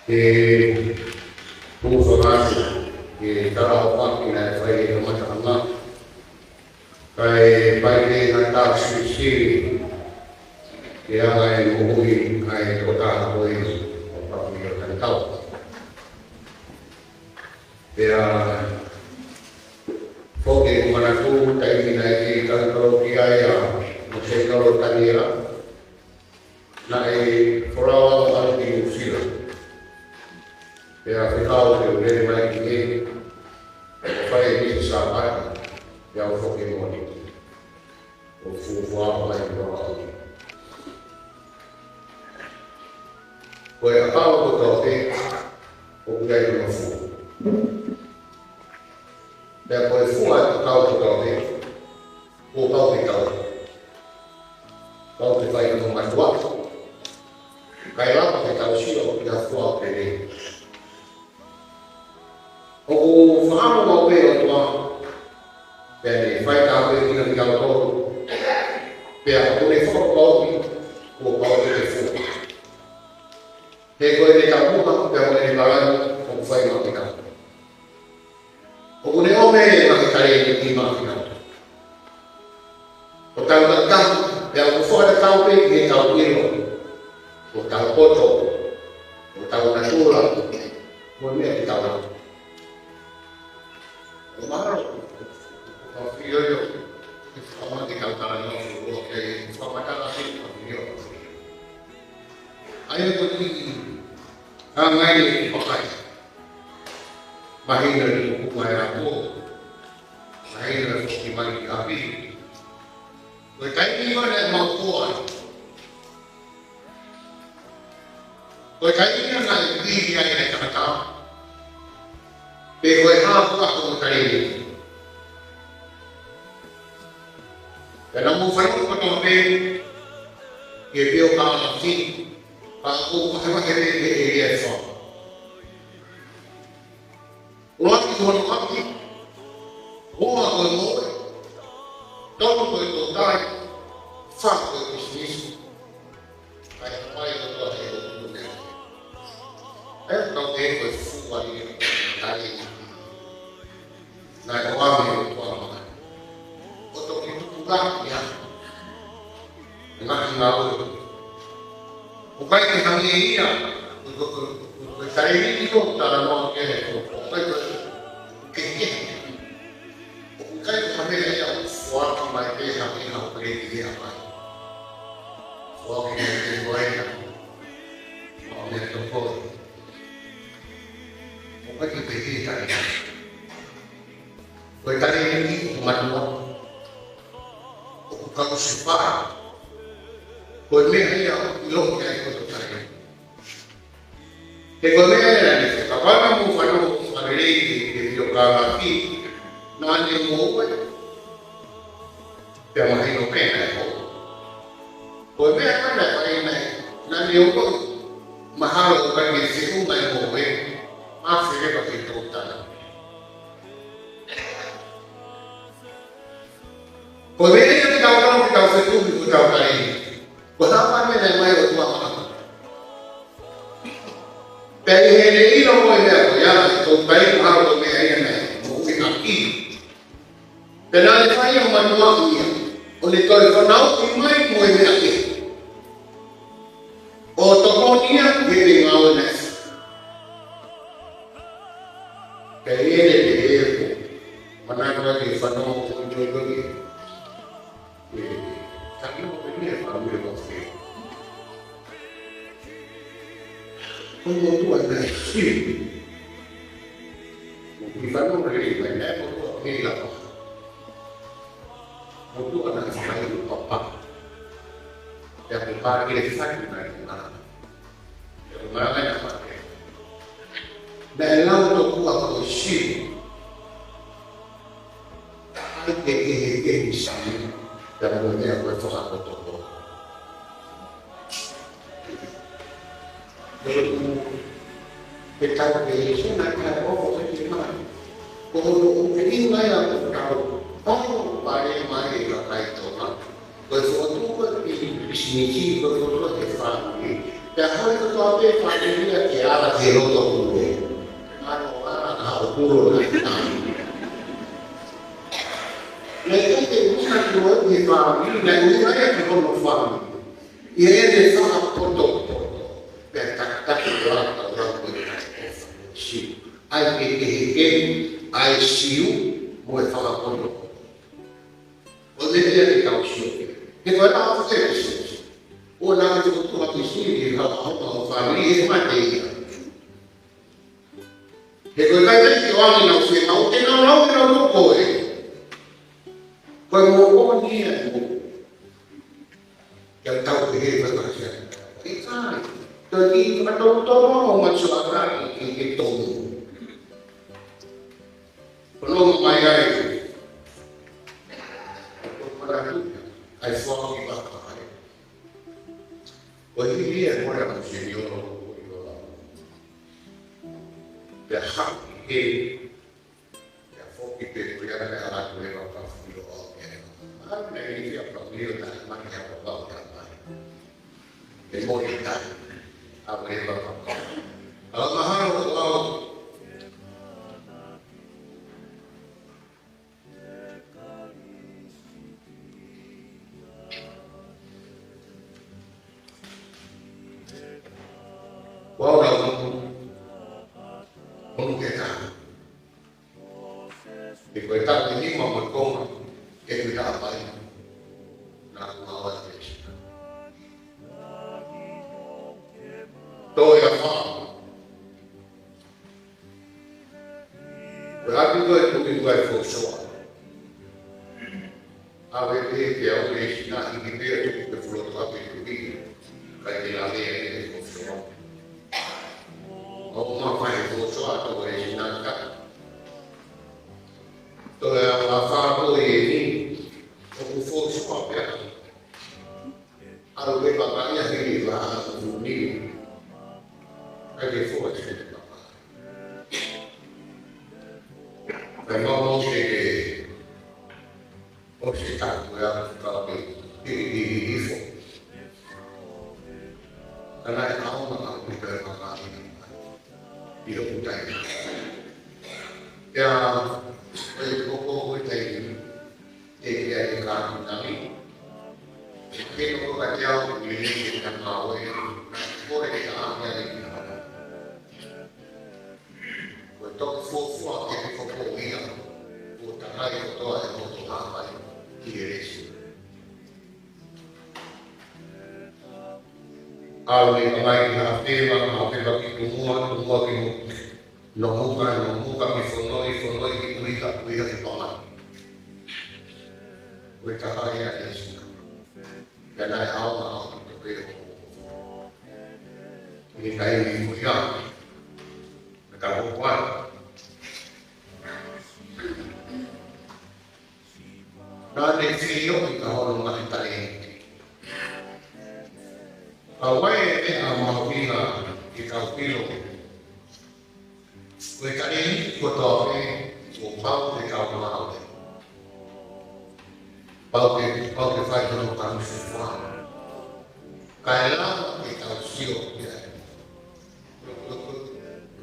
e uso nasi e kalau makina fai no matanga kai pai na ta sisi e ai mui ai kota koi o pa mi o kau e foke mana tu tai mina ki kalau ki ai no se kalau tania na e fora al di usira e a ficao che vede mai che fai di sa e a foke moni o fu fuoco mai no poi a Paolo Totti o dai no fu per poi fu a Paolo Totti o Paolo Totti Paolo fai no mai quattro kai la che ta uscito da fuoco e o fanno ma vero ma bene fai capo di un calcolo per come fuoco o Paolo che fu e poi le caputa per le riparare con fai macchina o con le ome ma che cari di macchina o tanto campo per fuori campo e calcolo o tal poto o tal una sola non mi è tal o maro o io fa di cantare no che fa macana sì io ayo tuh angai pakai mahina di kumai aku mahina di mari api berkait mana mau kuat berkait mana dia yang kata berkait apa aku kali dan aku faru ketombe dia kalau sih aku macam ini so. Orang itu orang kaki, orang orang tahu itu dah faktor bisnis. Kayak apa itu ada. Kalau dia berfuai kali, nah orang itu orang. Untuk itu juga ya, dengan ngawur. Bukan yang ini ya, saya ini itu dalam orang itu, bukan kekeh, bukan kami yang suatu mereka yang tidak boleh dia apa, suatu yang dibuat, orang yang terpol, bukan kekeh tadi, bukan tadi ini manusia, bukan sifat. Pues me haya lo que hay con los años. Que con ella dice, capaz no fano alegre que yo cada aquí, no hay ningún bueno. Te imagino pena, ¿no? Pues me acuerdo que no hay ningún mahalo que me dice un buen joven, más se ve para que total. Pues me dice que cabrón que causa tú, que causa ahí. Kenapa ni mai waktu apa? Dari ini lo mau ya, tu baik harus mengenai mungkin aki. Dan ada yang manusia, oleh kalau kau timai mau mengenai. Otomonia jadi ngawanes. Dari ini mana lagi fano tujuh lagi. Tapi ini apa boleh buat? Kalau tu ada sih, bukan orang ini banyak orang ini lah. Kalau ada sekali itu apa? Yang berpara kita sakit dari mana? Yang mana yang apa? Dalam tu aku sih, ada yang sana. Dan banyak orang faham betul. Kita berisi nak oh bagaimana? Kalau ini saya tahu, oh bagaimana kita itu nak? Kalau tu di sini kalau kita faham, Kaya hoi ko toate familia ke ala ke roto kulo. Ano ana kulo na. Lagi ke usa kulo ke familia na usa ya ke kono familia. Ia de fa poto. Per tak doa ko si. Ai ke ai siu mo fa poto. O le le ka usi. Ke ko na fa ke o na ko tu ha pisini ha ha family mate he ko ka te o ni na se na o te na to ko mo ko ni ya ta ko he ba ka se ita to ni ka to mo ma so ara ki to no mai ai ko para tu ai fo ki ba hoy día ahora el Señor de que ya fue que te voy a dar la nueva para filo a me dice a propio la magia por la mano el morir a ver la a lo mejor Wow, không thể nào thì người ta cứ nghĩ mà một câu mà cái người ta phải là tôi là họ và chúng tôi cũng bị người phụ số a ver que ahora es una idea que flota por el río para que la vea en el foso o uma fai foso a todo es nada toda la fama de ni o foso papel algo que papaya que va a unir hay que foso pero que Hoje está a ifo. Karena tahu mengenai perkara ini, dia bukan. Ya, pokok kita ini, dia ikan kami. Kita bekerja ini dengan awal, boleh kita ambil ini. Untuk fokus kita fokus ini, bukan lagi fokus untuk apa? Al mai na tema na pela ki tumua ki no muka mi fonoi ki kuika ki tona kuika haya yesu kana alma to pe ni kai ni muya ka ko kwa na ne fio ka ho ma talenti awai a mawina ki kaupilo we kani ko to o pau de ka ma pau ke fai no ka mi fa kai la ki ka sio ya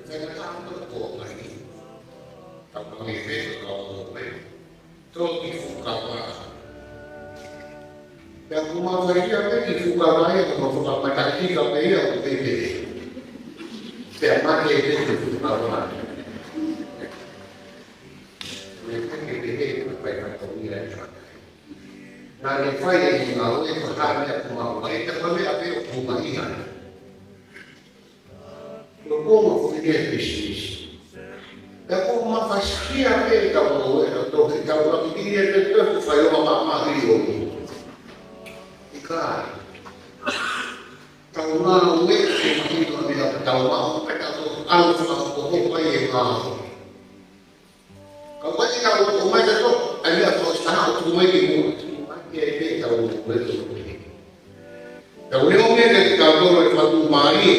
ke ka ta ko mai ka mi ve ko me to ki fu ka ma yang rumah saya kan di Surabaya mau buka petani kami yang BPD setiap pagi itu di Surabaya mereka BPD berbaik pemilihan nah di file ini mau itu hanya mau mereka kami apa rumah ini como dia bisnis aku mau pasti apa kalau kalau dia itu file mama dia Claro. Kalau mau itu dia tahu mau mereka tuh alus mau apa kalau banyak kalau rumah itu ada proses rumah itu dia tahu betul. Kalau dia mau dia kalau suatu mari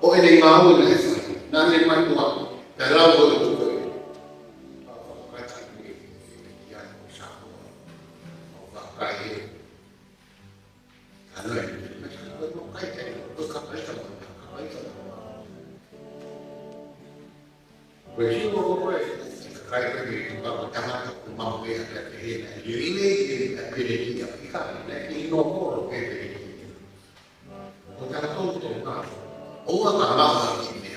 oh ini mau nanti mantua dalam itu Questo è chiamato come gli rimedi a perichia applicare il lavoro che è ho tolto un altro o una parola di me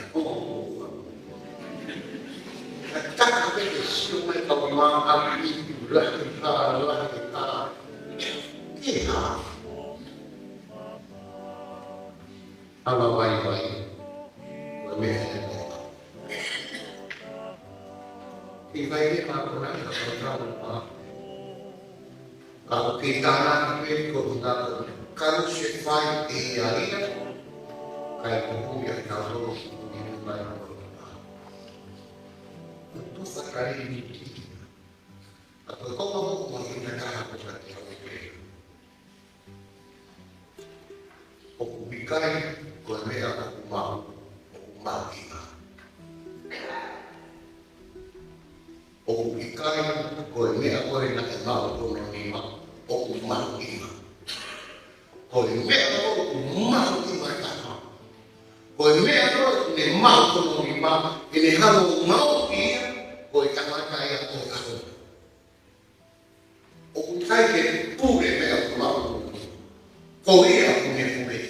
attacca perché si mette una agricoltura che ha allora vai e vai a lavorare kalau kita nanti kalau si fai e aria kayak buku yang kalau ini banyak itu sekali ini atau kalau mau menggunakan apa saja aku bikai kalau mereka mau kita o bikai ko me ako rin na mau ko ni ma o mau ima ko me ako mau ima ta ko me ako ni mau ko ni ma ni ha mau ia ko ta ma kai ako ako o kai ke pure me ako mau ko ia ko me pure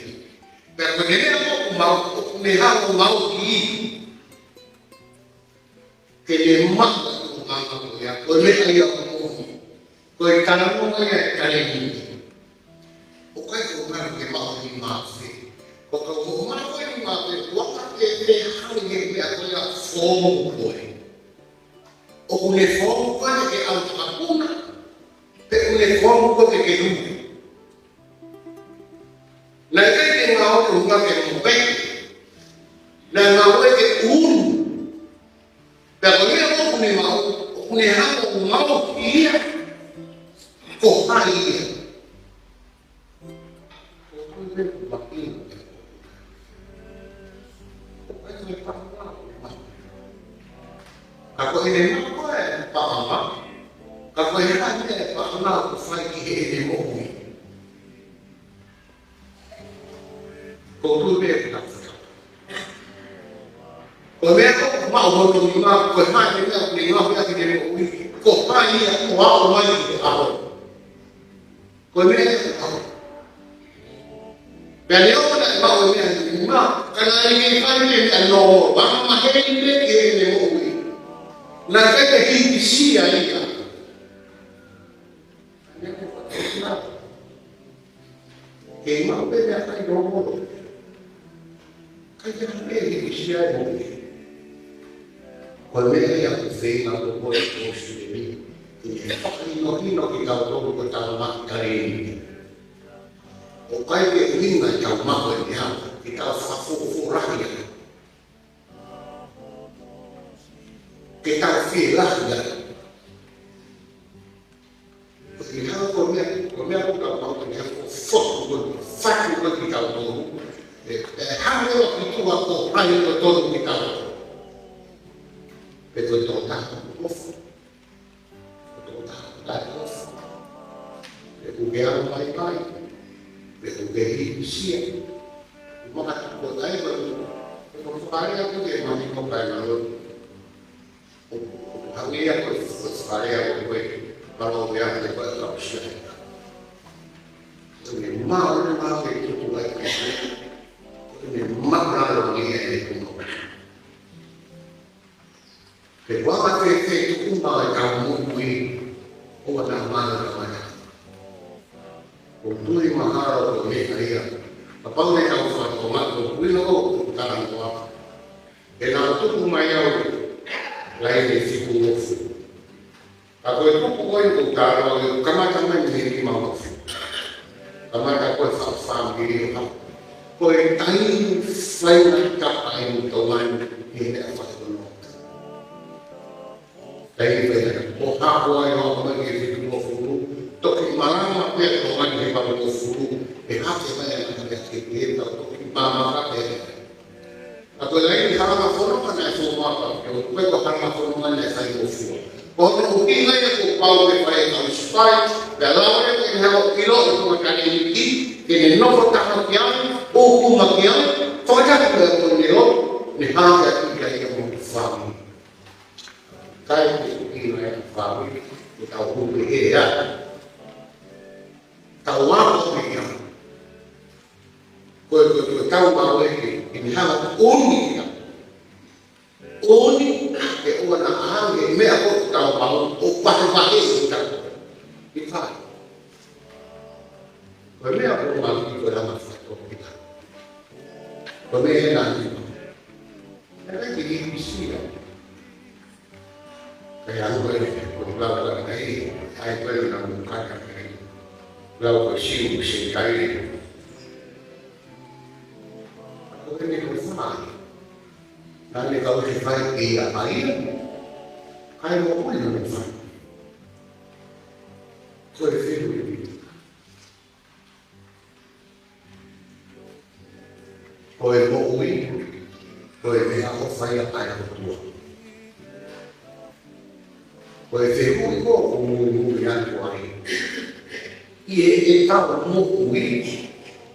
pero ko ni ako mau ni ha mau i que le manda ko le ai ko kana mo ngai kare ni o kai ko na ke ma ni ma se ko ko ma ko ni ma te wa ka te ha ni ke ko ya fomo ko o ne fomo ko ke au ta kuna pe ne fomo ko ke lu la ke te ma o nga ke mo pe la ma o ke un pero ni mo ni ma ne ha mau ia ko hai ako ini mo pa mama ako ini pa na ko fai ki ele mo ko tu be ta ko me ko mau mo ni ma ko ha ni ma ya ki ele mo ko hai ko wa mai ako ko me ako Beliau nak bawa ni ma kana ni kan ni ano ba ma he ni ke ni mo na kata hii si aia ke ma be ya kai do mo kai ya ni si aia mo ko me ya ko sei na ko ko si ni ni no ki ka do ko ta ma kare o kai ke ni na ka ma ko ni ha ki ka fa fu rahia que tal fiel ya porque cada comía poco a poco que foco saco con que tal todo hango que tu va por ahí todo que tal pero todo está recuperar pai pai recuperar sia maka ko dai ko fare a che ma mi comprare Había pues tarea que para lograr de la opción. Entonces, más que tú vas a hacer, más raro que es como. Pero cuando te tú vas a muy o a la mano de la mañana. Con tu imagen o con mi haría. Papá me causa tomar con tu no tanto. El auto mayor lain di siku mufu. Ako itu pokoknya itu kalau kama ini mau. Kama aku faham diri aku. Kau tanya selain kapain tuan ini apa dulu. Tapi banyak. Oh aku yang orang di siku mufu. Tok malam apa yang orang di siku mufu. Hati banyak yang kita tok mama apa. Ako lain harga forma na semua apa, ko harga forma na sa ufo. Kung tingnan niyo kung paano may ang spy, dalawa niyo kung hawa kilo ito makaniliki, kinino tahan yan, upo magyan, fagak ko niyo, ni hanga ito kayo mong fami. Kai ni ya fawi tau ku e ya tau wa ko ni ya ko tau ma we ni ha oni ke ona hange me ko tau ma o pa e ta ni fa ko me ko ma ko la ma fa ko kita ko me na ni era que ni bisira kaya ko ko la ai ko na mo ka ka la ko shi kai ko me ko fa nani kau se fai e a mai kai mo ko no fa ko e filu ko e mo ui ko e me ako fai a pai ko tua ko e filu ko mo ya ko ai e tau mo ui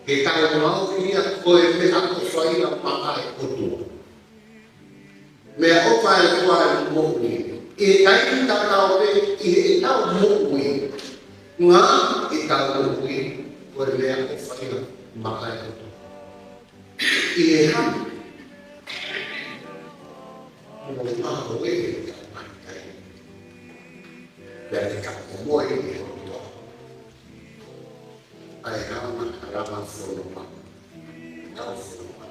e tau mau ki ko e me ako fai a pai ko tua me o fai ko ai mo ui e kai ta tau e tau mo ui nga e tau mo ui ko e me ako fai a pai ko tua e ha mo ma ko e dari kamu mau ini untuk ayah agama formal, tahu formal.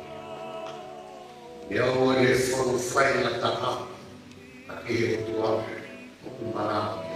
Dia boleh formal file tahap, tapi itu apa? Mana